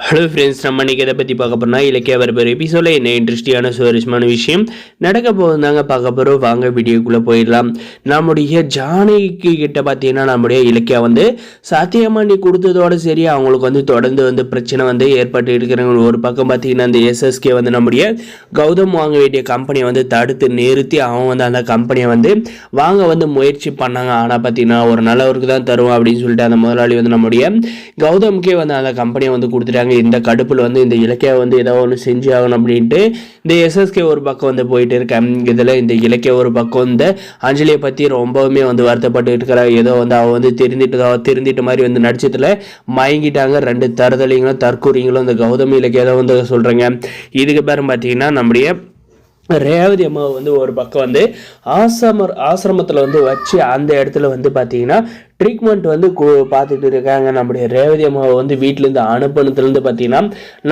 Hello friends, நம்ம இன்றைக்கி எதை பற்றி பார்க்க போகிறோம்னா இலக்கிய வரப்போகிற எபிசோடில் என்ன இன்ட்ரெஸ்டிங்கான சுவாரஸ்யமான விஷயம் நடக்க போகுதாங்க பார்க்க போகிறோம். வாங்க வீடியோக்குள்ளே போயிடலாம். நம்முடைய ஜானகி கிட்ட பார்த்தீங்கன்னா நம்முடைய இலக்கியா வந்து சத்தியமா நீ கொடுத்ததோட சரி அவங்களுக்கு வந்து தொடர்ந்து வந்து பிரச்சனை வந்து ஏற்பட்டு இருக்கிறாங்க. ஒரு பக்கம் பார்த்தீங்கன்னா அந்த எஸ்எஸ்கே வந்து நம்முடைய கௌதம் வாங்க வேண்டிய கம்பெனியை வந்து தடுத்து நிறுத்தி அவன் வந்து அந்த கம்பெனியை வந்து வாங்க வந்து முயற்சி பண்ணாங்க. ஆனால் பார்த்தீங்கன்னா ஒரு நல்லவருக்கு தான் தருவோம் அப்படின்னு சொல்லிட்டு அந்த முதலாளி வந்து நம்முடைய கௌதம்கே வந்து அந்த கம்பெனியை வந்து கொடுத்துட்டாங்க. இந்த கடுப்பில் வந்து இந்த இலக்கியா வந்து ஏதோ ஒன்று செஞ்சு ஆகணும் அப்படின்ட்டு இந்த எஸ்எஸ்கே ஒரு பக்கம் வந்து போயிட்டு இருக்கேன். இதில் இந்த இலக்கிய ஒரு பக்கம் இந்த அஞ்சலியை பற்றி ரொம்பவுமே வந்து வருத்தப்பட்டு இருக்கிறா. ஏதோ வந்து அவள் வந்து திருந்திட்டு மாதிரி வந்து நடிச்சதுல மயங்கிட்டாங்க. ரெண்டு தருதலிங்களும் தற்கூறிங்களும் இந்த கௌதமி இலக்கியா தான் வந்து சொல்கிறேங்க. இதுக்கு பேரும் பார்த்தீங்கன்னா நம்முடைய ரேவதி அம்மாவை வந்து ஒரு பக்கம் வந்து ஆசிரமத்தில் வந்து வச்சு அந்த இடத்துல வந்து பார்த்தீங்கன்னா ட்ரீட்மெண்ட் வந்து பார்த்துட்டு இருக்காங்க. நம்முடைய ரேவதி அம்மாவை வந்து வீட்டிலேருந்து அனுப்பினதுலேருந்து பார்த்தீங்கன்னா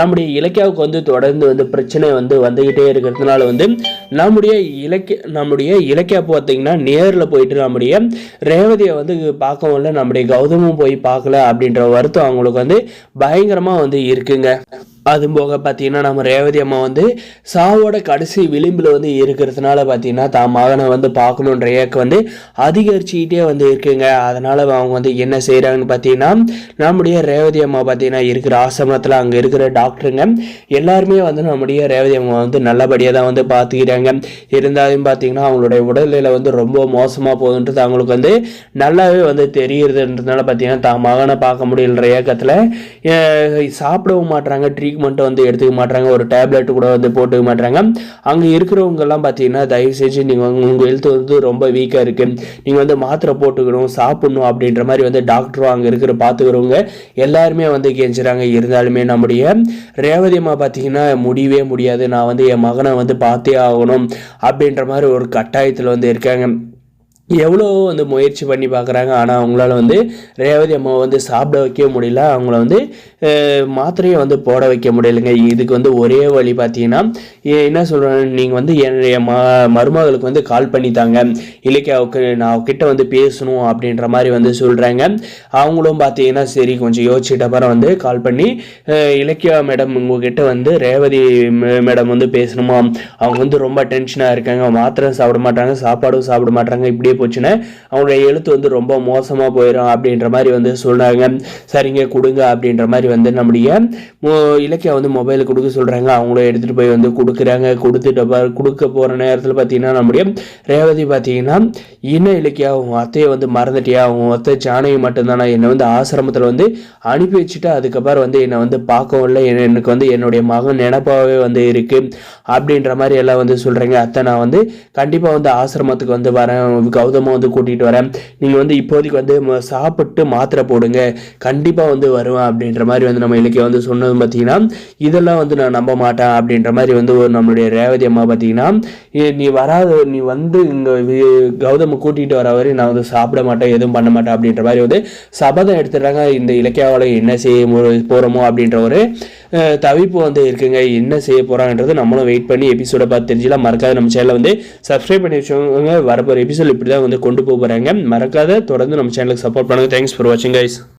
நம்முடைய இலக்கியாவுக்கு வந்து தொடர்ந்து வந்து பிரச்சனை வந்து வந்துக்கிட்டே இருக்கிறதுனால வந்து நம்முடைய இலக்கியா பார்த்தீங்கன்னா நேரில் போயிட்டு நம்முடைய ரேவதியை வந்து பார்க்கவும் இல்லை, நம்முடைய கௌதமும் போய் பார்க்கல அப்படின்ற வருத்தம் அவங்களுக்கு வந்து பயங்கரமாக வந்து இருக்குங்க. அதுவும் போக பார்த்தீங்கன்னா நம்ம ரேவதி அம்மா வந்து சாவோட கடைசி விளிம்பில் வந்து இருக்கிறதுனால பார்த்தீங்கன்னா தான் மகனை வந்து பார்க்கணுன்ற ஏக்கம் வந்து அதிகரிச்சுக்கிட்டே வந்து இருக்குங்க. அதனால் அவங்க வந்து என்ன செய்கிறாங்கன்னு பார்த்தீங்கன்னா நம்முடைய ரேவதி அம்மா பார்த்தீங்கன்னா இருக்கிற ஆசிரமத்தில் அங்கே இருக்கிற டாக்டருங்க எல்லாருமே வந்து நம்முடைய ரேவதி அம்மா வந்து நல்லபடியாக தான் வந்து பார்த்துக்கிறாங்க. இருந்தாலும் பார்த்தீங்கன்னா அவங்களுடைய உடல்நிலை வந்து ரொம்ப மோசமாக போகுதுன்றது அவங்களுக்கு வந்து நல்லாவே வந்து தெரியுதுன்றதுனால பார்த்தீங்கன்னா தான் மகனை பார்க்க முடியலன்ற ஏக்கத்தில் சாப்பிடவும் மாட்டாங்க, ட்ரீட்மெண்ட்டை வந்து எடுத்துக்க மாட்டாங்க, ஒரு டேப்லெட் கூட வந்து போட்டுக்க மாட்டாங்க. அங்கே இருக்கிறவங்கெல்லாம் பார்த்தீங்கன்னா தயவு செஞ்சு நீங்கள் உங்கள் ஹெல்த் வந்து ரொம்ப வீக்காக இருக்குது, நீங்கள் வந்து மாத்திரை போட்டுக்கணும் சாப்பிடணும் அப்படின்ற மாதிரி வந்து டாக்டரும் அங்கே இருக்கிற பார்த்துக்கிறவங்க எல்லாருமே வந்து கெஞ்சுறாங்க. இருந்தாலுமே நம்முடைய ரேவதி அம்மா பார்த்தீங்கன்னா முடியவே முடியாது, நான் வந்து என் மகனை வந்து பார்த்தே ஆகணும் அப்படின்ற மாதிரி ஒரு கட்டாயத்தில் வந்து இருக்காங்க. எவ்வளோ வந்து முயற்சி பண்ணி பார்க்குறாங்க, ஆனால் அவங்களால வந்து ரேவதி அம்மாவை வந்து சாப்பிட வைக்க முடியல, அவங்கள வந்து மாத்திரையை வந்து போட வைக்க முடியலைங்க. இதுக்கு வந்து ஒரே வழி பார்த்தீங்கன்னா என்ன சொல்கிறேன், நீங்கள் வந்து என் மருமகளுக்கு வந்து கால் பண்ணித்தாங்க, இலக்கியாவுக்கு நான் அவகிட்ட வந்து பேசணும் அப்படின்ற மாதிரி வந்து சொல்கிறாங்க. அவங்களும் பார்த்தீங்கன்னா சரி கொஞ்சம் யோசிச்சுட்டு அப்புறம் வந்து கால் பண்ணி இலக்கியா மேடம் உங்ககிட்ட வந்து ரேவதி மேடம் வந்து பேசணுமா, அவங்க வந்து ரொம்ப டென்ஷனாக இருக்காங்க, மாத்திரை சாப்பிட மாட்டாங்க, சாப்பாடும் சாப்பிட மாட்டாங்க, இப்படியே போச்சுன்னா அவங்களுடைய எழுத்து வந்து ரொம்ப மோசமாக போயிடும் அப்படின்ற மாதிரி வந்து சொல்கிறாங்க. சரிங்க கொடுங்க அப்படின்ற மாதிரி வந்து நம்முடைய இலக்கியா வந்து மொபைல் கொடுக்க சொல்கிறாங்க. அவங்களும் எடுத்துகிட்டு போய் வந்து கொடுக்குறாங்க. கொடுக்க போகிற நேரத்தில் பார்த்தீங்கன்னா நம்முடைய ரேவதி பார்த்தீங்கன்னா இன்னும் இலக்கியா அவங்க அத்தையை வந்து மறந்துட்டியா, அவங்க அத்தை ஜானகி மட்டும்தானா, என்னை வந்து ஆசிரமத்தில் வந்து அனுப்பி வச்சுட்டு அதுக்கப்புறம் வந்து என்னை வந்து பார்க்கவும் இல்லை, எனக்கு வந்து என்னுடைய மகன் நினைப்பாகவே வந்து இருக்குது அப்படின்ற மாதிரி எல்லாம் வந்து சொல்கிறேங்க. அத்தை நான் வந்து கண்டிப்பாக வந்து ஆசிரமத்துக்கு வந்து வரேன், கௌதமாக வந்து கூட்டிகிட்டு வரேன், நீங்கள் வந்து இப்போதைக்கு வந்து சாப்பிட்டு மாத்திரை போடுங்க, கண்டிப்பாக வந்து வருவேன் அப்படின்ற மாதிரி வந்து நம்ம இலக்கிய வந்து சொன்னது பார்த்தீங்கன்னா இதெல்லாம் வந்து நான் நம்ப மாட்டேன் அப்படின்ற மாதிரி வந்து ஒரு நம்மளுடைய ரேவதி அம்மா பார்த்தீங்கன்னா நீ வந்து இங்கே கௌதமை கூட்டிகிட்டு வர வரை நான் வந்து சாப்பிட மாட்டேன், எதுவும் பண்ண மாட்டேன் அப்படின்ற மாதிரி வந்து சபதம் எடுத்துடுறாங்க. இந்த இலக்கியாவில் என்ன செய்ய போகிறோமோ அப்படின்ற ஒரு தவிப்பு வந்து இருக்குங்க. என்ன செய்ய போகிறாங்கன்றது நம்மளும் வெயிட் பண்ணி எபிசோட பார்த்து தெரிஞ்சுலாம். மறக்காத நம்ம சேனலை வந்து சப்ஸ்கிரைப் பண்ணி வச்சுக்கோங்க. வரப்போகிற எபிசோட் இப்படி தான் வந்து கொண்டு போகிறாங்க. மறக்காத தொடர்ந்து நம்ம சேனலுக்கு சப்போர்ட் பண்ணுங்கள். தேங்க்ஸ் ஃபார் வாட்சிங் கைஸ்.